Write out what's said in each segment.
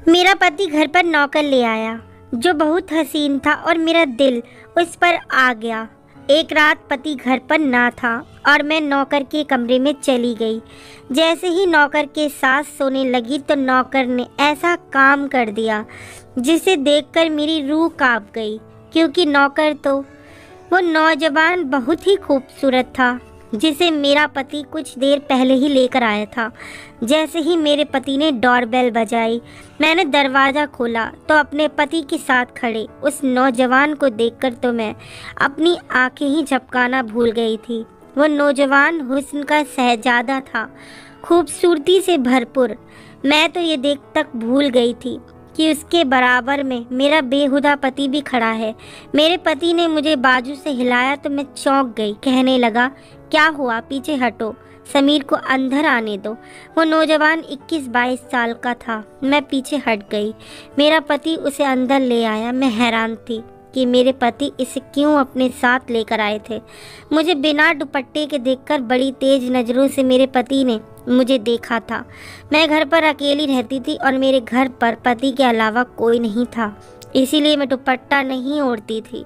मेरा पति घर पर नौकर ले आया जो बहुत हसीन था और मेरा दिल उस पर आ गया। एक रात पति घर पर ना था और मैं नौकर के कमरे में चली गई। जैसे ही नौकर के साथ सोने लगी तो नौकर ने ऐसा काम कर दिया जिसे देखकर मेरी रूह कांप गई, क्योंकि नौकर तो वो नौजवान बहुत ही खूबसूरत था जिसे मेरा पति कुछ देर पहले ही लेकर आया था। जैसे ही मेरे पति ने डोरबेल बजाई, मैंने दरवाज़ा खोला तो अपने पति के साथ खड़े उस नौजवान को देखकर तो मैं अपनी आंखें ही झपकाना भूल गई थी। वो नौजवान हुस्न का शहजादा था, खूबसूरती से भरपूर। मैं तो ये देख तक भूल गई थी कि उसके बराबर में मेरा बेहुदा पति भी खड़ा है। मेरे पति ने मुझे बाजू से हिलाया तो मैं चौंक गई। कहने लगा, क्या हुआ, पीछे हटो, समीर को अंदर आने दो। वो नौजवान 21-22 साल का था। मैं पीछे हट गई। मेरा पति उसे अंदर ले आया। मैं हैरान थी कि मेरे पति इसे क्यों अपने साथ लेकर आए थे। मुझे बिना दुपट्टे के देखकर बड़ी तेज नज़रों से मेरे पति ने मुझे देखा था। मैं घर पर अकेली रहती थी और मेरे घर पर पति के अलावा कोई नहीं था, इसीलिए मैं दुपट्टा नहीं ओढ़ती थी।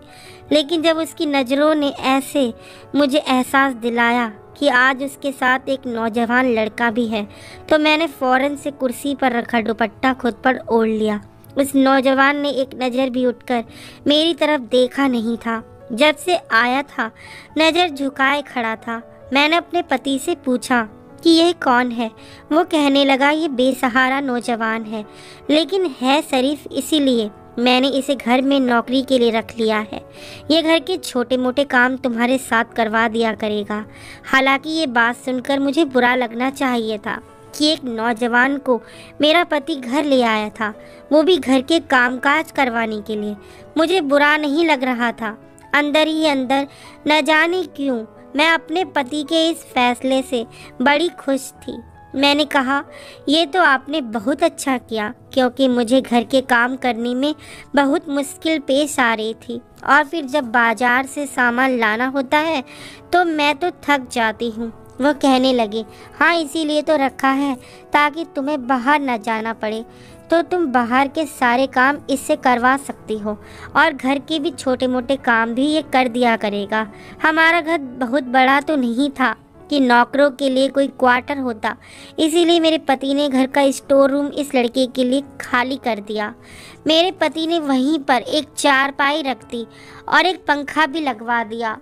लेकिन जब उसकी नज़रों ने ऐसे मुझे एहसास दिलाया कि आज उसके साथ एक नौजवान लड़का भी है, तो मैंने फ़ौरन से कुर्सी पर रखा दुपट्टा खुद पर ओढ़ लिया। उस नौजवान ने एक नज़र भी उठकर मेरी तरफ देखा नहीं था। जब से आया था नज़र झुकाए खड़ा था। मैंने अपने पति से पूछा कि यह कौन है। वो कहने लगा, ये बेसहारा नौजवान है, लेकिन है शरीफ, इसीलिए मैंने इसे घर में नौकरी के लिए रख लिया है। ये घर के छोटे मोटे काम तुम्हारे साथ करवा दिया करेगा। हालांकि ये बात सुनकर मुझे बुरा लगना चाहिए था कि एक नौजवान को मेरा पति घर ले आया था, वो भी घर के कामकाज करवाने के लिए। मुझे बुरा नहीं लग रहा था। अंदर ही अंदर न जाने क्यों मैं अपने पति के इस फैसले से बड़ी खुश थी। मैंने कहा, ये तो आपने बहुत अच्छा किया, क्योंकि मुझे घर के काम करने में बहुत मुश्किल पेश आ रही थी, और फिर जब बाजार से सामान लाना होता है तो मैं तो थक जाती हूँ। वो कहने लगे, हाँ इसीलिए तो रखा है ताकि तुम्हें बाहर न जाना पड़े, तो तुम बाहर के सारे काम इससे करवा सकती हो, और घर के भी छोटे मोटे काम भी ये कर दिया करेगा। हमारा घर बहुत बड़ा तो नहीं था कि नौकरों के लिए कोई क्वार्टर होता, इसीलिए मेरे पति ने घर का स्टोर रूम इस लड़के के लिए खाली कर दिया। मेरे पति ने वहीं पर एक चारपाई रख दी और एक पंखा भी लगवा दिया।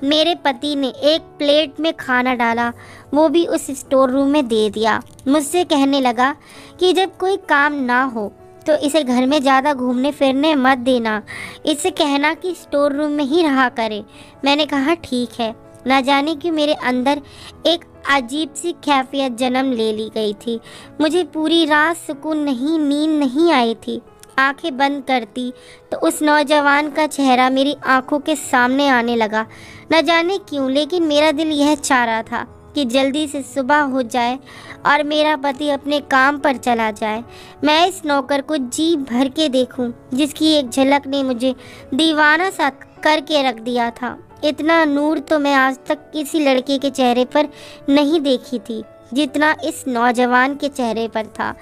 मेरे पति ने एक प्लेट में खाना डाला, वो भी उस स्टोर रूम में दे दिया। मुझसे कहने लगा कि जब कोई काम ना हो तो इसे घर में ज़्यादा घूमने फिरने मत देना, इससे कहना कि स्टोर रूम में ही रहा करे। मैंने कहा, ठीक है। न जाने कि मेरे अंदर एक अजीब सी कैफियत जन्म ले ली गई थी। मुझे पूरी रात सुकून नहीं, नींद नहीं आई थी। आंखें बंद करती तो उस नौजवान का चेहरा मेरी आंखों के सामने आने लगा। न जाने क्यों, लेकिन मेरा दिल यह चाह रहा था कि जल्दी से सुबह हो जाए और मेरा पति अपने काम पर चला जाए। मैं इस नौकर को जी भर के देखूं, जिसकी एक झलक ने मुझे दीवाना सा करके रख दिया था। इतना नूर तो मैं आज तक किसी लड़के के चेहरे पर नहीं देखी थी जितना इस नौजवान के चेहरे पर था।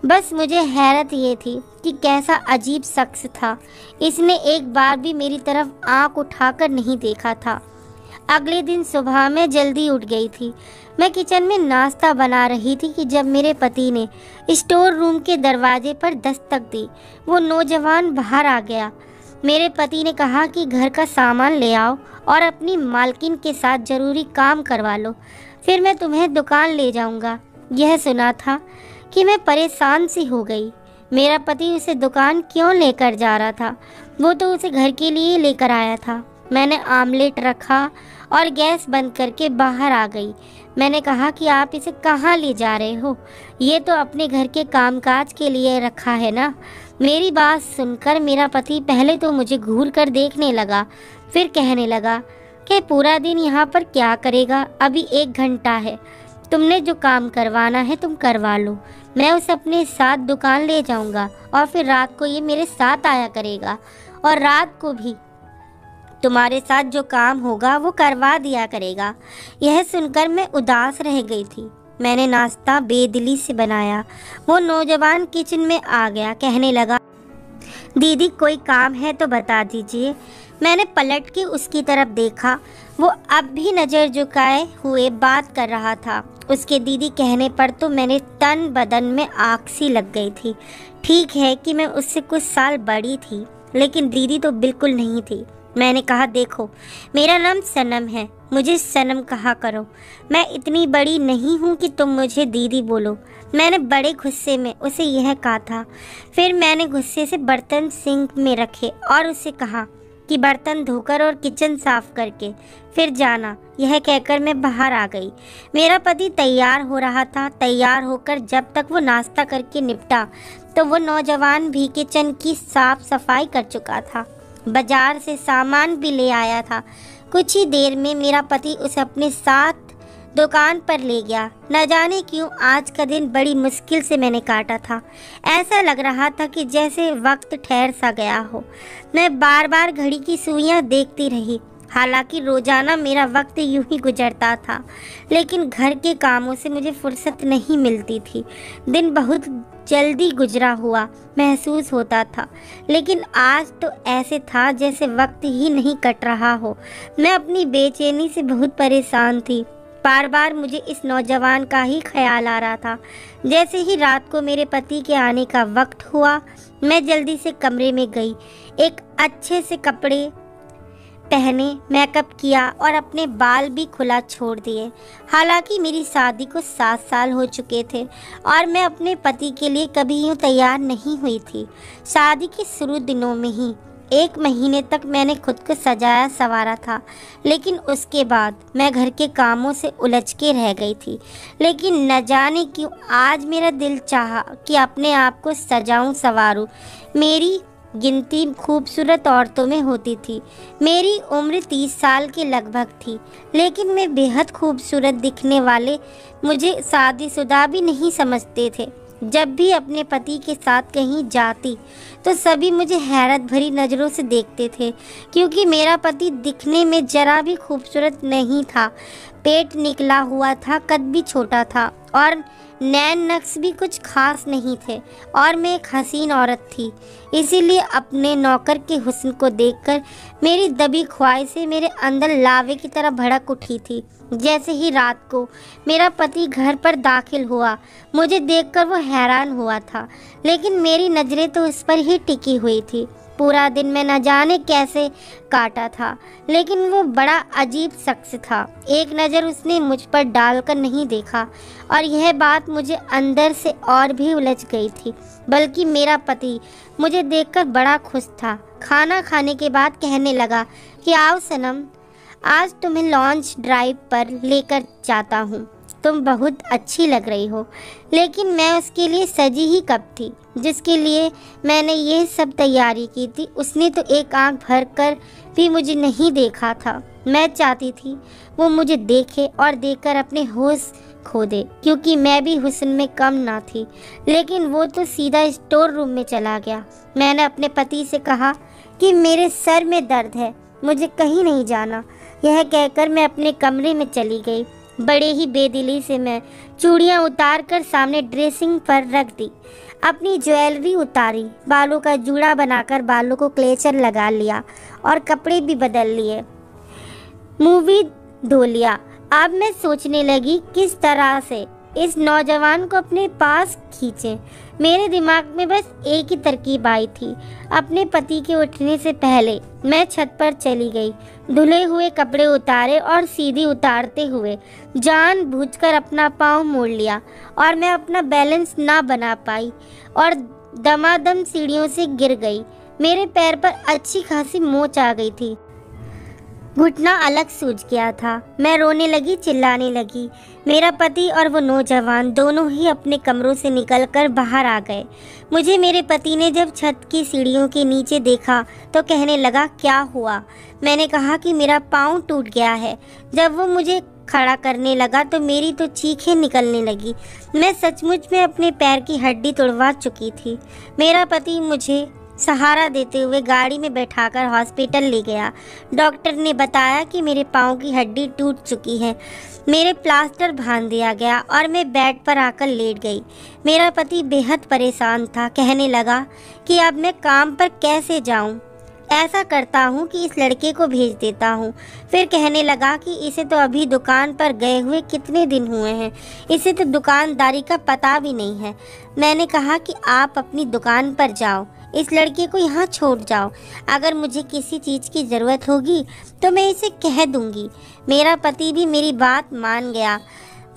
बस मुझे हैरत ये थी कि कैसा अजीब शख्स था। इसने एक बार भी मेरी तरफ आंख उठाकर नहीं देखा था। अगले दिन सुबह मैं जल्दी उठ गई थी। मैं किचन में नाश्ता बना रही थी कि जब मेरे पति ने स्टोर रूम के दरवाजे पर दस्तक दी। वो नौजवान बाहर आ गया। मेरे पति ने कहा कि घर का सामान ले आओ और अपनी मालकिन के साथ ज़रूरी काम करवा लो, फिर मैं तुम्हें दुकान ले जाऊंगा। यह सुना था कि मैं परेशान सी हो गई। मेरा पति उसे दुकान क्यों लेकर जा रहा था? वो तो उसे घर के लिए लेकर आया था। मैंने आमलेट रखा और गैस बंद करके बाहर आ गई। मैंने कहा कि आप इसे कहाँ ले जा रहे हो? ये तो अपने घर के कामकाज के लिए रखा है ना। मेरी बात सुनकर मेरा पति पहले तो मुझे घूर कर देखने लगा, फिर कहने लगा कि पूरा दिन यहाँ पर क्या करेगा? अभी 1 घंटा है, तुमने जो काम करवाना है तुम करवा लो। मैं उसे अपने साथ दुकान ले जाऊँगा और फिर रात को ये मेरे साथ आया करेगा, और रात को भी तुम्हारे साथ जो काम होगा वो करवा दिया करेगा। यह सुनकर मैं उदास रह गई थी। मैंने नाश्ता बेदिली से बनाया। वो नौजवान किचन में आ गया, कहने लगा, दीदी कोई काम है तो बता दीजिए। मैंने पलट के उसकी तरफ देखा। वो अब भी नज़र झुकाए हुए बात कर रहा था। उसके दीदी कहने पर तो मैंने तन बदन में आग सी लग गई थी। ठीक है कि मैं उससे कुछ साल बड़ी थी, लेकिन दीदी तो बिल्कुल नहीं थी। मैंने कहा, देखो मेरा नाम सनम है, मुझे सनम कहा करो। मैं इतनी बड़ी नहीं हूँ कि तुम मुझे दीदी बोलो। मैंने बड़े गुस्से में उसे यह कहा था। फिर मैंने गुस्से से बर्तन सिंक में रखे और उसे कहा कि बर्तन धोकर और किचन साफ करके फिर जाना। यह कहकर मैं बाहर आ गई। मेरा पति तैयार हो रहा था। तैयार होकर जब तक वो नाश्ता करके निपटा तो वो नौजवान भी किचन की साफ सफाई कर चुका था। बाजार से सामान भी ले आया था। कुछ ही देर में मेरा पति उसे अपने साथ दुकान पर ले गया। न जाने क्यों आज का दिन बड़ी मुश्किल से मैंने काटा था। ऐसा लग रहा था कि जैसे वक्त ठहर सा गया हो। मैं बार बार घड़ी की सुइयां देखती रही। हालांकि रोजाना मेरा वक्त यूं ही गुजरता था, लेकिन घर के कामों से मुझे फुर्सत नहीं मिलती थी। दिन बहुत जल्दी गुजरा हुआ महसूस होता था, लेकिन आज तो ऐसे था जैसे वक्त ही नहीं कट रहा हो। मैं अपनी बेचैनी से बहुत परेशान थी। बार बार मुझे इस नौजवान का ही ख्याल आ रहा था। जैसे ही रात को मेरे पति के आने का वक्त हुआ, मैं जल्दी से कमरे में गई। एक अच्छे से कपड़े पहने, मेकअप किया और अपने बाल भी खुला छोड़ दिए। हालांकि मेरी शादी को 7 साल हो चुके थे और मैं अपने पति के लिए कभी यूँ तैयार नहीं हुई थी। शादी के शुरू दिनों में ही 1 महीने तक मैंने खुद को सजाया संवारा था, लेकिन उसके बाद मैं घर के कामों से उलझ के रह गई थी। लेकिन न जाने क्यों आज मेरा दिल चाहा कि अपने आप को सजाऊं संवारूं। मेरी गिनती खूबसूरत औरतों में होती थी। मेरी उम्र 30 साल के लगभग थी, लेकिन मैं बेहद खूबसूरत दिखने वाले मुझे शादीशुदा भी नहीं समझते थे। जब भी अपने पति के साथ कहीं जाती तो सभी मुझे हैरत भरी नज़रों से देखते थे, क्योंकि मेरा पति दिखने में जरा भी खूबसूरत नहीं था। पेट निकला हुआ था, कद भी छोटा था और नैन नक्श भी कुछ खास नहीं थे, और मैं एक हसीन औरत थी। इसीलिए अपने नौकर के हुस्न को देखकर मेरी दबी ख्वाहिशें मेरे अंदर लावे की तरह भड़क उठी थी। जैसे ही रात को मेरा पति घर पर दाखिल हुआ, मुझे देखकर वो हैरान हुआ था, लेकिन मेरी नज़रें तो उस पर ही टिकी हुई थी। पूरा दिन मैं न जाने कैसे काटा था, लेकिन वो बड़ा अजीब शख्स था। एक नज़र उसने मुझ पर डालकर नहीं देखा, और यह बात मुझे अंदर से और भी उलझ गई थी। बल्कि मेरा पति मुझे देखकर बड़ा खुश था। खाना खाने के बाद कहने लगा कि आओ सनम, आज तुम्हें लॉन्च ड्राइव पर लेकर जाता हूँ। तुम बहुत अच्छी लग रही हो। लेकिन मैं उसके लिए सजी ही कब थी, जिसके लिए मैंने ये सब तैयारी की थी। उसने तो एक आंख भर कर भी मुझे नहीं देखा था। मैं चाहती थी वो मुझे देखे और देखकर अपने होश खो दे, क्योंकि मैं भी हुस्न में कम ना थी। लेकिन वो तो सीधा स्टोर रूम में चला गया। मैंने अपने पति से कहा कि मेरे सर में दर्द है, मुझे कहीं नहीं जाना। यह कहकर मैं अपने कमरे में चली गई। बड़े ही बेदिली से मैं चूड़ियाँ उतार कर सामने ड्रेसिंग पर रख दी। अपनी ज्वेलरी उतारी, बालों का जूड़ा बनाकर बालों को क्लेचर लगा लिया और कपड़े भी बदल लिए, मुँह भी धो लिया। अब मैं सोचने लगी किस तरह से इस नौजवान को अपने पास खींचें। मेरे दिमाग में बस एक ही तरकीब आई थी। अपने पति के उठने से पहले मैं छत पर चली गई, धुले हुए कपड़े उतारे और सीधी उतारते हुए जानबूझकर अपना पाँव मोड़ लिया, और मैं अपना बैलेंस ना बना पाई और दमादम सीढ़ियों से गिर गई। मेरे पैर पर अच्छी खासी मोच आ गई थी। घुटना अलग सूज गया था। मैं रोने लगी, चिल्लाने लगी। मेरा पति और वो नौजवान दोनों ही अपने कमरों से निकलकर बाहर आ गए। मुझे मेरे पति ने जब छत की सीढ़ियों के नीचे देखा तो कहने लगा, क्या हुआ? मैंने कहा कि मेरा पाँव टूट गया है। जब वो मुझे खड़ा करने लगा तो मेरी तो चीखें निकलने लगी। मैं सचमुच में अपने पैर की हड्डी तुड़वा चुकी थी। मेरा पति मुझे सहारा देते हुए गाड़ी में बैठाकर हॉस्पिटल ले गया। डॉक्टर ने बताया कि मेरे पाँव की हड्डी टूट चुकी है। मेरे प्लास्टर बांध दिया गया और मैं बेड पर आकर लेट गई। मेरा पति बेहद परेशान था। कहने लगा कि अब मैं काम पर कैसे जाऊं? ऐसा करता हूँ कि इस लड़के को भेज देता हूँ। फिर कहने लगा कि इसे तो अभी दुकान पर गए हुए कितने दिन हुए हैं, इसे तो दुकानदारी का पता भी नहीं है। मैंने कहा कि आप अपनी दुकान पर जाओ, इस लड़के को यहाँ छोड़ जाओ। अगर मुझे किसी चीज़ की ज़रूरत होगी तो मैं इसे कह दूँगी। मेरा पति भी मेरी बात मान गया।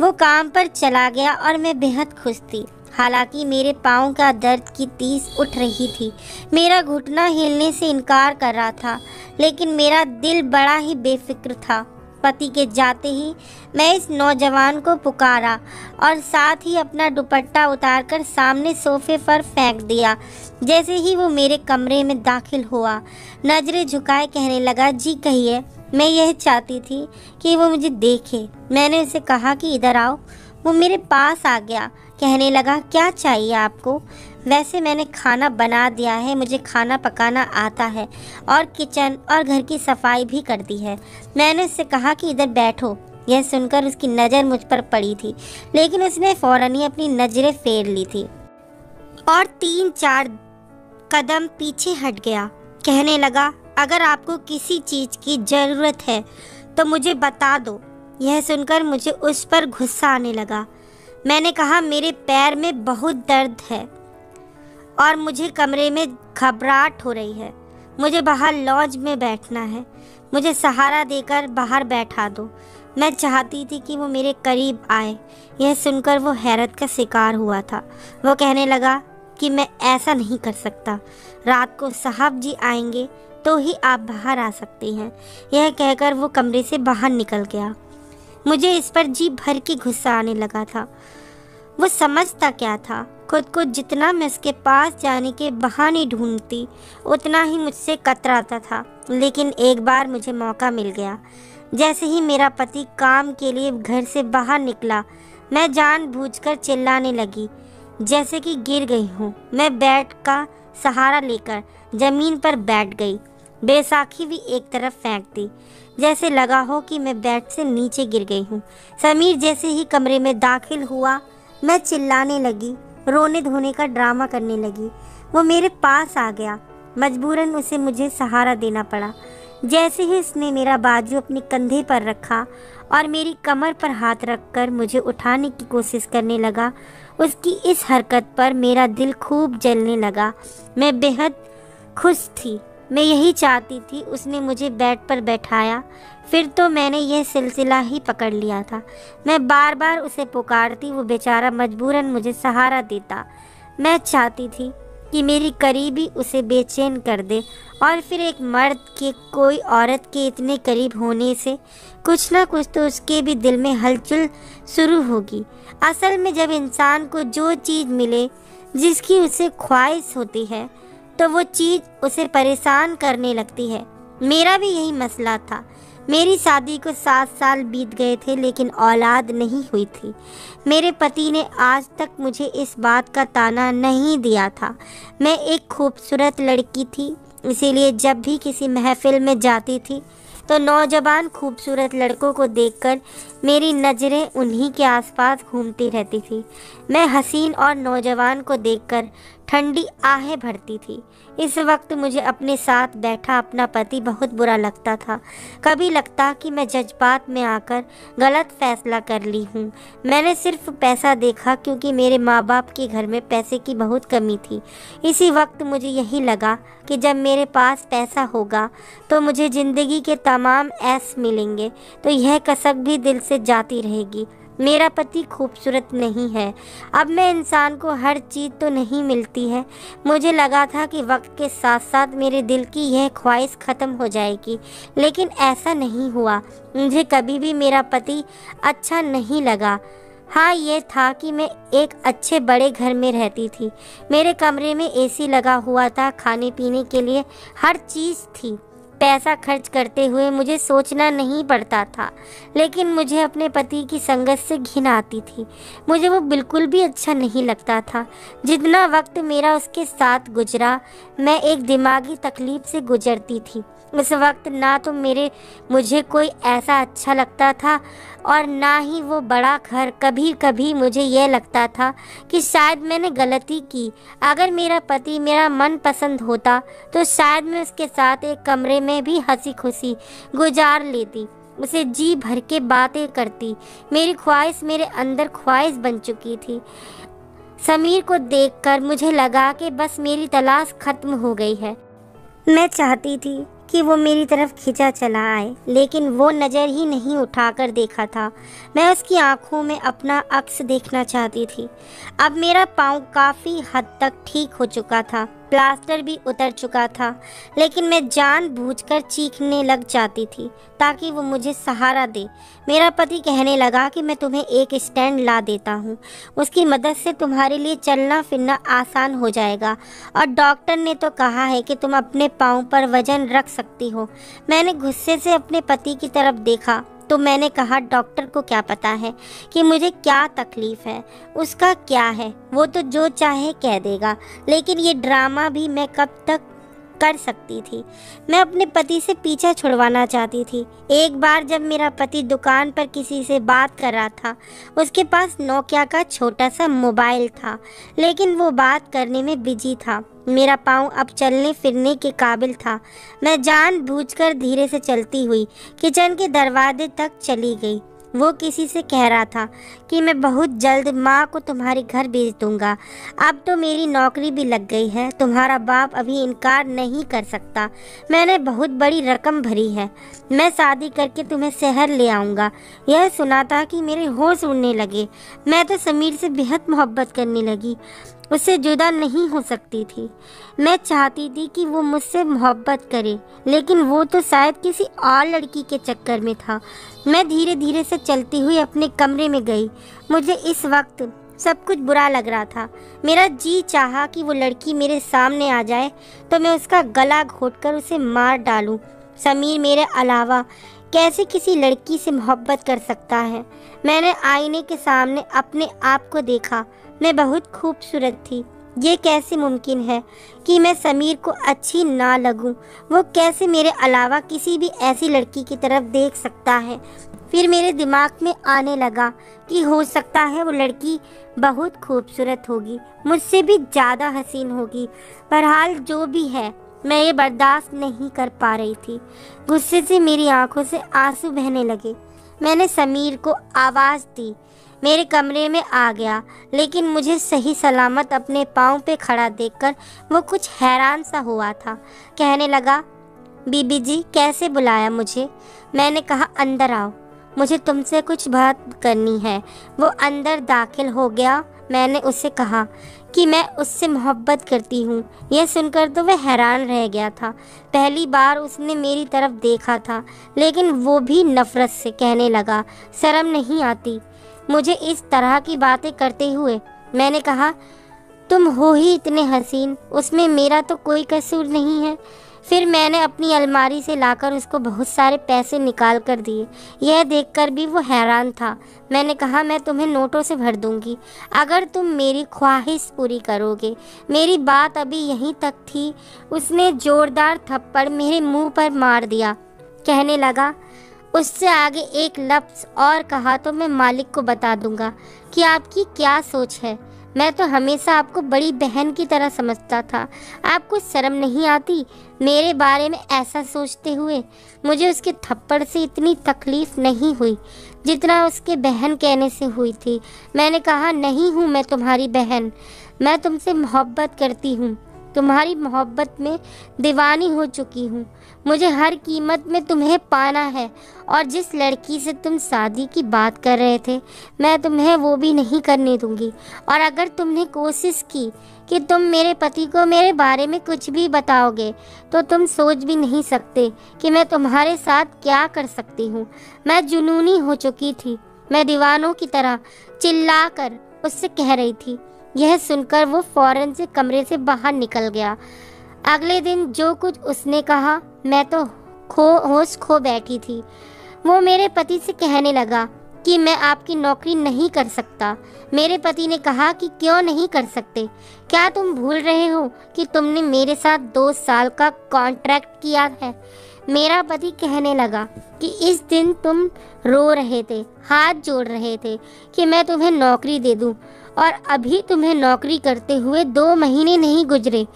वो काम पर चला गया और मैं बेहद खुश थी। हालांकि मेरे पाँव का दर्द की टीस उठ रही थी। मेरा घुटना हिलने से इनकार कर रहा था, लेकिन मेरा दिल बड़ा ही बेफिक्र था। पति के जाते ही मैं इस नौजवान को पुकारा और साथ ही अपना दुपट्टा उतारकर सामने सोफे पर फेंक दिया। जैसे ही वो मेरे कमरे में दाखिल हुआ, नजरें झुकाए कहने लगा, जी कहिए। मैं यह चाहती थी कि वो मुझे देखे। मैंने उसे कहा कि इधर आओ। वो मेरे पास आ गया। कहने लगा, क्या चाहिए आपको? वैसे मैंने खाना बना दिया है, मुझे खाना पकाना आता है और किचन और घर की सफाई भी कर दी है। मैंने उससे कहा कि इधर बैठो। यह सुनकर उसकी नज़र मुझ पर पड़ी थी, लेकिन उसने फ़ौरन ही अपनी नज़रें फेर ली थी और 3-4 कदम पीछे हट गया। कहने लगा, अगर आपको किसी चीज़ की ज़रूरत है तो मुझे बता दो। यह सुनकर मुझे उस पर गुस्सा आने लगा। मैंने कहा, मेरे पैर में बहुत दर्द है और मुझे कमरे में घबराहट हो रही है। मुझे बाहर लॉज में बैठना है। मुझे सहारा देकर बाहर बैठा दो। मैं चाहती थी कि वो मेरे करीब आए। यह सुनकर वो हैरत का शिकार हुआ था। वो कहने लगा कि मैं ऐसा नहीं कर सकता। रात को साहब जी आएंगे तो ही आप बाहर आ सकती हैं। यह कहकर वो कमरे से बाहर निकल गया। मुझे इस पर जी भर के गुस्सा आने लगा था। वो समझता क्या था? खुद को जितना मैं उसके पास जाने के बहाने ढूंढती, उतना ही मुझसे कतराता था। लेकिन एक बार मुझे मौका मिल गया। जैसे ही मेरा पति काम के लिए घर से बाहर निकला, मैं जानबूझकर चिल्लाने लगी, जैसे कि गिर गई हूँ। मैं बेड का सहारा लेकर ज़मीन पर बैठ गई। बैसाखी भी एक तरफ फेंक दी, जैसे लगा हो कि मैं बेड से नीचे गिर गई हूँ। समीर जैसे ही कमरे में दाखिल हुआ, मैं चिल्लाने लगी, रोने धोने का ड्रामा करने लगी। वो मेरे पास आ गया। मजबूरन उसे मुझे सहारा देना पड़ा। जैसे ही उसने मेरा बाजू अपने कंधे पर रखा और मेरी कमर पर हाथ रखकर मुझे उठाने की कोशिश करने लगा, उसकी इस हरकत पर मेरा दिल खूब जलने लगा। मैं बेहद खुश थी। मैं यही चाहती थी। उसने मुझे बेड पर बैठाया, फिर तो मैंने यह सिलसिला ही पकड़ लिया था। मैं बार बार उसे पुकारती, वो बेचारा मजबूरन मुझे सहारा देता। मैं चाहती थी कि मेरी करीबी उसे बेचैन कर दे और फिर एक मर्द के कोई औरत के इतने करीब होने से कुछ ना कुछ तो उसके भी दिल में हलचल शुरू होगी। असल में जब इंसान को जो चीज़ मिले जिसकी उसे ख्वाहिश होती है तो वो चीज़ उसे परेशान करने लगती है। मेरा भी यही मसला था। मेरी शादी को 7 साल बीत गए थे, लेकिन औलाद नहीं हुई थी। मेरे पति ने आज तक मुझे इस बात का ताना नहीं दिया था। मैं एक खूबसूरत लड़की थी, इसीलिए जब भी किसी महफिल में जाती थी तो नौजवान खूबसूरत लड़कों को देखकर मेरी नज़रें उन्हीं के आसपास घूमती रहती थी। मैं हसीन और नौजवान को देखकर ठंडी आहें भरती थी। इस वक्त मुझे अपने साथ बैठा अपना पति बहुत बुरा लगता था। कभी लगता कि मैं जज्बात में आकर गलत फैसला कर ली हूँ। मैंने सिर्फ पैसा देखा क्योंकि मेरे माँ बाप के घर में पैसे की बहुत कमी थी। इसी वक्त मुझे यही लगा कि जब मेरे पास पैसा होगा तो मुझे ज़िंदगी के तमाम ऐश मिलेंगे, तो यह कसक भी दिल से जाती रहेगी। मेरा पति खूबसूरत नहीं है। अब मैं इंसान को हर चीज़ तो नहीं मिलती है। मुझे लगा था कि वक्त के साथ साथ मेरे दिल की यह ख्वाहिश ख़त्म हो जाएगी, लेकिन ऐसा नहीं हुआ। मुझे कभी भी मेरा पति अच्छा नहीं लगा। हाँ, ये था कि मैं एक अच्छे बड़े घर में रहती थी। मेरे कमरे में एसी लगा हुआ था, खाने पीने के लिए हर चीज़ थी। पैसा खर्च करते हुए मुझे सोचना नहीं पड़ता था, लेकिन मुझे अपने पति की संगत से घिन आती थी। मुझे वो बिल्कुल भी अच्छा नहीं लगता था। जितना वक्त मेरा उसके साथ गुजरा, मैं एक दिमागी तकलीफ से गुजरती थी। उस वक्त ना तो मुझे कोई ऐसा अच्छा लगता था और ना ही वो बड़ा घर। कभी कभी मुझे यह लगता था कि शायद मैंने गलती की। अगर मेरा पति मेरा मन पसंद होता तो शायद मैं उसके साथ एक कमरे में भी हंसी खुशी गुजार लेती, उसे जी भर के बातें करती। मेरी ख्वाहिश मेरे अंदर ख्वाहिश बन चुकी थी। समीर को देखकर मुझे लगा कि बस मेरी तलाश खत्म हो गई है। मैं चाहती थी कि वो मेरी तरफ खिंचा चला आए, लेकिन वो नज़र ही नहीं उठाकर देखा था। मैं उसकी आंखों में अपना अक्स देखना चाहती थी। अब मेरा पाँव काफ़ी हद तक ठीक हो चुका था, प्लास्टर भी उतर चुका था, लेकिन मैं जानबूझकर चीखने लग जाती थी ताकि वो मुझे सहारा दे। मेरा पति कहने लगा कि मैं तुम्हें एक स्टैंड ला देता हूँ, उसकी मदद से तुम्हारे लिए चलना फिरना आसान हो जाएगा, और डॉक्टर ने तो कहा है कि तुम अपने पाँव पर वजन रख सकती हो। मैंने गुस्से से अपने पति की तरफ देखा तो मैंने कहा, डॉक्टर को क्या पता है कि मुझे क्या तकलीफ़ है, उसका क्या है, वो तो जो चाहे कह देगा। लेकिन ये ड्रामा भी मैं कब तक कर सकती थी। मैं अपने पति से पीछा छुड़वाना चाहती थी। एक बार जब मेरा पति दुकान पर किसी से बात कर रहा था, उसके पास नोकिया का छोटा सा मोबाइल था, लेकिन वो बात करने में बिजी था। मेरा पाँव अब चलने फिरने के काबिल था। मैं जानबूझकर धीरे से चलती हुई किचन के दरवाजे तक चली गई। वो किसी से कह रहा था कि मैं बहुत जल्द माँ को तुम्हारे घर भेज दूंगा। अब तो मेरी नौकरी भी लग गई है, तुम्हारा बाप अभी इनकार नहीं कर सकता। मैंने बहुत बड़ी रकम भरी है, मैं शादी करके तुम्हें शहर ले आऊँगा। यह सुना था कि मेरे होश उड़ने लगे। मैं तो समीर से बेहद मोहब्बत करने लगी, उससे जुदा नहीं हो सकती थी। मैं चाहती थी कि वो मुझसे मोहब्बत करे, लेकिन वो तो शायद किसी और लड़की के चक्कर में था। मैं धीरे धीरे से चलती हुई अपने कमरे में गई। मुझे इस वक्त सब कुछ बुरा लग रहा था। मेरा जी चाहा कि वो लड़की मेरे सामने आ जाए तो मैं उसका गला घोंटकर उसे मार डालूं। समीर मेरे अलावा कैसे किसी लड़की से मोहब्बत कर सकता है? मैंने आईने के सामने अपने आप को देखा। मैं बहुत खूबसूरत थी। ये कैसे मुमकिन है कि मैं समीर को अच्छी ना लगूं? वो कैसे मेरे अलावा किसी भी ऐसी लड़की की तरफ देख सकता है? फिर मेरे दिमाग में आने लगा कि हो सकता है वो लड़की बहुत खूबसूरत होगी, मुझसे भी ज़्यादा हसीन होगी। बहरहाल जो भी है, मैं ये बर्दाश्त नहीं कर पा रही थी। गुस्से से मेरी आंखों से आंसू बहने लगे। मैंने समीर को आवाज़ दी, मेरे कमरे में आ गया, लेकिन मुझे सही सलामत अपने पाँव पे खड़ा देखकर वो कुछ हैरान सा हुआ था। कहने लगा, बीबी जी कैसे बुलाया मुझे? मैंने कहा, अंदर आओ, मुझे तुमसे कुछ बात करनी है। वो अंदर दाखिल हो गया। मैंने उससे कहा कि मैं उससे मोहब्बत करती हूँ। यह सुनकर तो वह हैरान रह गया था। पहली बार उसने मेरी तरफ देखा था, लेकिन वो भी नफरत से। कहने लगा, शर्म नहीं आती मुझे इस तरह की बातें करते हुए? मैंने कहा, तुम हो ही इतने हसीन, उसमें मेरा तो कोई कसूर नहीं है। फिर मैंने अपनी अलमारी से लाकर उसको बहुत सारे पैसे निकाल कर दिए। यह देखकर भी वो हैरान था। मैंने कहा, मैं तुम्हें नोटों से भर दूंगी अगर तुम मेरी ख्वाहिश पूरी करोगे। मेरी बात अभी यहीं तक थी, उसने जोरदार थप्पड़ मेरे मुंह पर मार दिया। कहने लगा, उससे आगे एक लफ्ज़ और कहा तो मैं मालिक को बता दूंगा कि आपकी क्या सोच है। मैं तो हमेशा आपको बड़ी बहन की तरह समझता था। आपको शर्म नहीं आती मेरे बारे में ऐसा सोचते हुए? मुझे उसके थप्पड़ से इतनी तकलीफ़ नहीं हुई जितना उसके बहन कहने से हुई थी। मैंने कहा, नहीं हूँ मैं तुम्हारी बहन, मैं तुमसे मोहब्बत करती हूँ, तुम्हारी मोहब्बत में दीवानी हो चुकी हूँ। मुझे हर कीमत में तुम्हें पाना है, और जिस लड़की से तुम शादी की बात कर रहे थे, मैं तुम्हें वो भी नहीं करने दूंगी। और अगर तुमने कोशिश की कि तुम मेरे पति को मेरे बारे में कुछ भी बताओगे, तो तुम सोच भी नहीं सकते कि मैं तुम्हारे साथ क्या कर सकती हूँ। मैं जुनूनी हो चुकी थी। मैं दीवानों की तरह चिल्लाकर उससे कह रही थी। यह सुनकर वो फौरन से कमरे से बाहर निकल गया। अगले दिन जो कुछ उसने कहा, मैं तो होश खो बैठी थी। वो मेरे पति से कहने लगा कि मैं आपकी नौकरी नहीं कर सकता। मेरे पति ने कहा कि क्यों नहीं कर सकते? क्या तुम भूल रहे हो कि तुमने मेरे साथ 2 साल का कॉन्ट्रैक्ट किया है? मेरा पति कहने लगा कि इस दिन तुम रो रहे थे, हाथ जोड़ रहे थे कि मैं तुम्हें नौकरी दे दूं, और अभी तुम्हें नौकरी करते हुए 2 महीने नहीं गुजरे।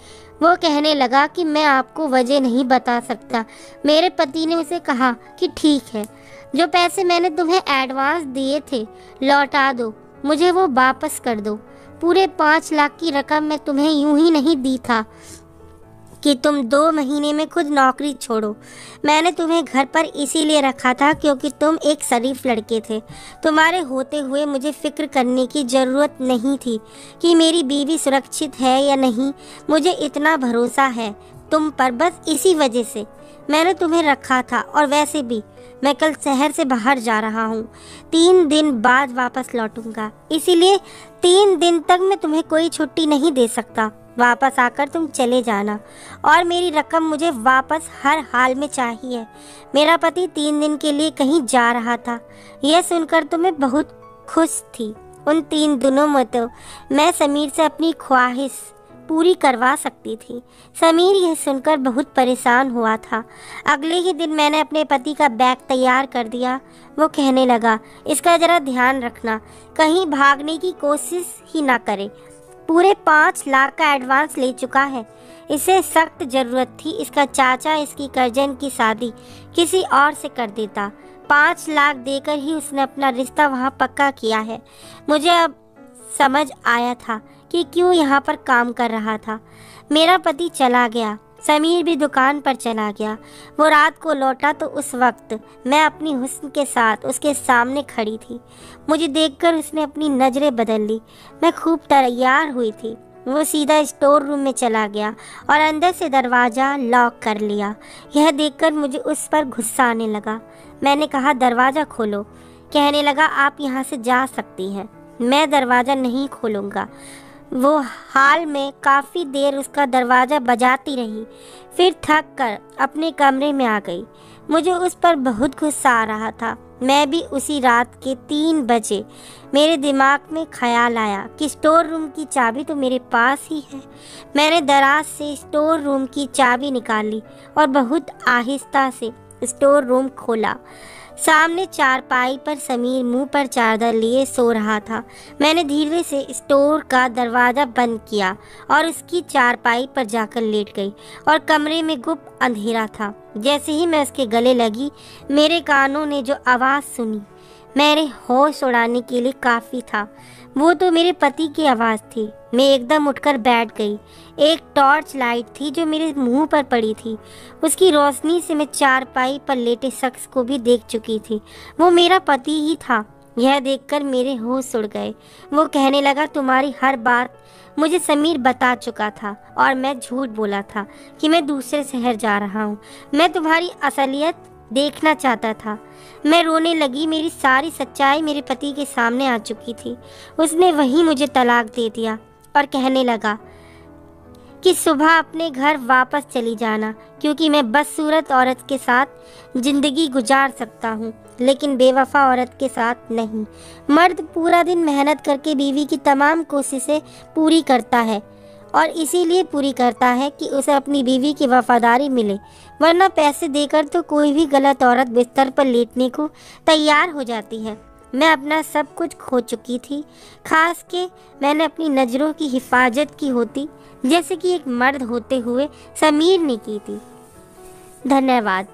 वो कहने लगा कि मैं आपको वजह नहीं बता सकता। मेरे पति ने उसे कहा कि ठीक है, जो पैसे मैंने तुम्हें एडवांस दिए थे लौटा दो, मुझे वो वापस कर दो। पूरे 5 लाख की रकम मैं तुम्हें यूं ही नहीं दी था कि तुम 2 महीने में खुद नौकरी छोड़ो। मैंने तुम्हें घर पर इसीलिए रखा था क्योंकि तुम एक शरीफ लड़के थे। तुम्हारे होते हुए मुझे फिक्र करने की ज़रूरत नहीं थी कि मेरी बीवी सुरक्षित है या नहीं। मुझे इतना भरोसा है तुम पर, बस इसी वजह से मैंने तुम्हें रखा था। और वैसे भी मैं कल शहर से बाहर जा रहा हूँ, 3 दिन बाद वापस लौटूंगा, इसीलिए 3 दिन तक मैं तुम्हें कोई छुट्टी नहीं दे सकता। वापस आकर तुम चले जाना और मेरी रकम मुझे वापस हर हाल में चाहिए। मेरा पति 3 दिन के लिए कहीं जा रहा था। यह सुनकर तो मैं बहुत खुश थी। उन 3 दिनों में तो मैं समीर से अपनी ख्वाहिश पूरी करवा सकती थी। समीर यह सुनकर बहुत परेशान हुआ था। अगले ही दिन मैंने अपने पति का बैग तैयार कर दिया। वो कहने लगा, इसका ज़रा ध्यान रखना, कहीं भागने की कोशिश ही ना करे। पूरे 5 लाख का एडवांस ले चुका है। इसे सख्त ज़रूरत थी। इसका चाचा इसकी कजन की शादी किसी और से कर देता। 5 लाख देकर ही उसने अपना रिश्ता वहाँ पक्का किया है। मुझे अब समझ आया था कि क्यों यहाँ पर काम कर रहा था। मेरा पति चला गया, समीर भी दुकान पर चला गया। वो रात को लौटा तो उस वक्त मैं अपनी हुस्न के साथ उसके सामने खड़ी थी। मुझे देखकर उसने अपनी नज़रें बदल ली। मैं खूब तैयार हुई थी। वो सीधा स्टोर रूम में चला गया और अंदर से दरवाज़ा लॉक कर लिया। यह देखकर मुझे उस पर गुस्सा आने लगा। मैंने कहा, दरवाज़ा खोलो। कहने लगा, आप यहाँ से जा सकती हैं, मैं दरवाज़ा नहीं खोलूँगा। वो हाल में काफ़ी देर उसका दरवाज़ा बजाती रही, फिर थक कर अपने कमरे में आ गई। मुझे उस पर बहुत गुस्सा आ रहा था। मैं भी उसी रात के 3 बजे मेरे दिमाग में ख्याल आया कि स्टोर रूम की चाबी तो मेरे पास ही है। मैंने दराज से स्टोर रूम की चाबी निकाली और बहुत आहिस्ता से स्टोर रूम खोला। सामने चारपाई पर समीर मुंह पर चादर लिए सो रहा था। मैंने धीरे से स्टोर का दरवाज़ा बंद किया और उसकी चारपाई पर जाकर लेट गई और कमरे में गुप्त अंधेरा था। जैसे ही मैं उसके गले लगी, मेरे कानों ने जो आवाज़ सुनी मेरे होश उड़ाने के लिए काफ़ी था। वो तो मेरे पति की आवाज़ थी। मैं एकदम उठकर बैठ गई। एक टॉर्च लाइट थी जो मेरे मुंह पर पड़ी थी। उसकी रोशनी से मैं चारपाई पर लेटे शख्स को भी देख चुकी थी। वो मेरा पति ही था। यह देखकर मेरे होश उड़ गए। वो कहने लगा, तुम्हारी हर बात मुझे समीर बता चुका था और मैं झूठ बोला था कि मैं दूसरे शहर जा रहा हूँ। मैं तुम्हारी असलियत देखना चाहता था। मैं रोने लगी। मेरी सारी सच्चाई मेरे पति के सामने आ चुकी थी। उसने वहीं मुझे तलाक दे दिया और कहने लगा कि सुबह अपने घर वापस चली जाना, क्योंकि मैं बदसूरत औरत के साथ ज़िंदगी गुजार सकता हूँ, लेकिन बेवफा औरत के साथ नहीं। मर्द पूरा दिन मेहनत करके बीवी की तमाम कोशिशें पूरी करता है और इसीलिए पूरी करता है कि उसे अपनी बीवी की वफादारी मिले, वरना पैसे देकर तो कोई भी गलत औरत बिस्तर पर लेटने को तैयार हो जाती है। मैं अपना सब कुछ खो चुकी थी। खास के मैंने अपनी नज़रों की हिफाजत की होती, जैसे कि एक मर्द होते हुए समीर ने की थी। धन्यवाद।